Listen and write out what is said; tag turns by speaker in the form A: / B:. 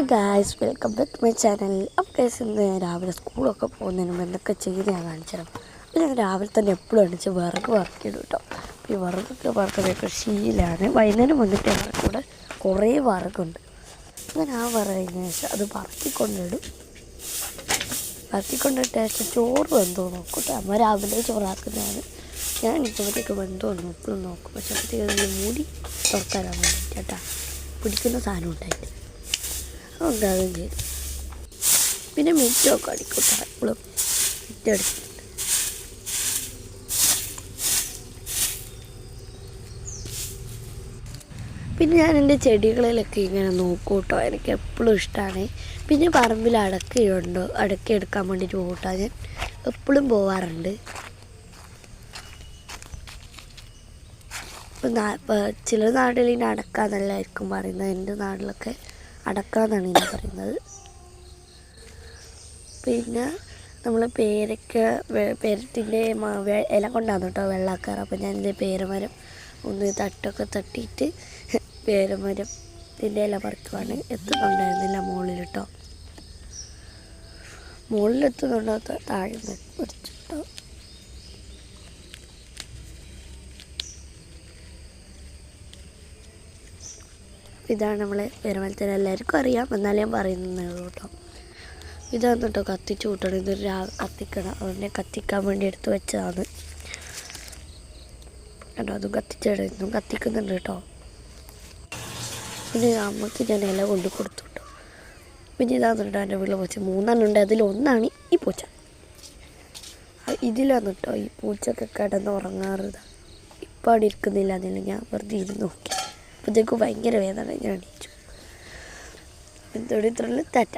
A: Hello guys, welcome back to my channel. അപ്പോൾ guys, ഇന്ന് രാവിലെ സ്കൂളൊക്കെ പോകുന്നതിന് മുമ്പ് എന്തൊക്കെ ചെയ്ത് ഞാൻ കാണിച്ചു തരാം. അപ്പോൾ ഞാൻ രാവിലെ തന്നെ എപ്പോഴും അടിച്ച് വിറക് വറക്കിയിടും കേട്ടോ. അപ്പോൾ ഈ വിറകൊക്കെ വറക്കുന്നതൊക്കെ ശീലമാണ്. വൈകുന്നേരം വന്നിട്ട് ഞങ്ങളുടെ കൂടെ കുറേ വിറകുണ്ട്. അങ്ങനെ ആ വിറകിന് ശേഷം അത് പറക്കിക്കൊണ്ടിടും. പറക്കിക്കൊണ്ടിട്ട ശേഷം ചോറ് വെന്തോ നോക്കൂട്ടോ. അമ്മ രാവിലെ ചോറാക്കുന്നതാണ്. ഞാൻ ഇപ്പോഴത്തേക്ക് വെന്തോ എപ്പോഴും നോക്കും. പക്ഷേ അപ്പോഴത്തേക്ക് മൂടി തുറക്കാനാണ് വേണ്ടിയിട്ട് കേട്ടോ. പിടിക്കുന്ന സാധനം ഉണ്ടായിട്ട് ഉണ്ടാകുകയും ചെയ്തു. പിന്നെ മിറ്റമൊക്കെ അടിക്കട്ടെ. എപ്പോഴും മിറ്റം അടിച്ചിട്ടുണ്ട്. പിന്നെ ഞാൻ എൻ്റെ ചെടികളിലൊക്കെ ഇങ്ങനെ നോക്കും കേട്ടോ. എനിക്ക് എപ്പോഴും ഇഷ്ടമാണ്. പിന്നെ പറമ്പിൽ അടക്കയുണ്ട്. അടക്ക എടുക്കാൻ വേണ്ടിയിട്ട് പോകട്ടോ. ഞാൻ എപ്പോഴും പോവാറുണ്ട്. ഇപ്പോൾ ചില നാട്ടിൽ ഇനി അടക്കാന്നല്ലായിരിക്കും പറയുന്നത്. എൻ്റെ നാട്ടിലൊക്കെ അടക്കാന്നാണ് ഇനി പറയുന്നത്. പിന്നെ നമ്മൾ പേരത്തിൻ്റെ ഇല കൊണ്ടാണ് കേട്ടോ വെള്ളാക്കാറ്. അപ്പോൾ ഞാനിത് പേരമരം ഒന്ന് തട്ടൊക്കെ തട്ടിയിട്ട് പേരമരത്തിൻ്റെ ഇല പറിക്കുവാണ്. എത്തുന്നുണ്ടായിരുന്നില്ല മുകളിൽ കേട്ടോ. മുകളിലെത്തുന്നുണ്ടോ താഴെ പറിച്ചിട്ടോ. ഇതാണ് നമ്മളെ പേരമരത്തിന് എല്ലാവർക്കും അറിയാം, എന്നാലും ഞാൻ പറയുന്നേ ഉള്ളൂ കേട്ടോ. ഇതാണ് കേട്ടോ കത്തിച്ച് കൂട്ടണം. ഇതൊരു കത്തിക്കണം. അവനെ കത്തിക്കാൻ വേണ്ടി എടുത്ത് വെച്ചതാണ് കേട്ടോ. അതും കത്തിച്ചിടും കത്തിക്കുന്നുണ്ട് കേട്ടോ. പിന്നെ അമ്മക്ക് ഞാൻ ഇല കൊണ്ട് കൊടുത്തു കേട്ടോ. പിന്നെ ഇതാന്ന് കേട്ടോ എൻ്റെ വീട്ടിൽ പൂച്ച 3 ഉണ്ട്. അതിലൊന്നാണ് ഈ പൂച്ച. ഇതിലാണ് കേട്ടോ ഈ പൂച്ചയൊക്കെ കിടന്ന് ഉറങ്ങാറുത്. ഇപ്പം അവിടെ ഇരിക്കുന്നില്ല. അതില്ല, ഞാൻ വെറുതെ ഇരുന്ന് നോക്കി. അപ്പോഴത്തേക്കും ഭയങ്കര വേദന. ഞാൻ എണീച്ചു. ഇത്രയുള്ള തെറ്റ.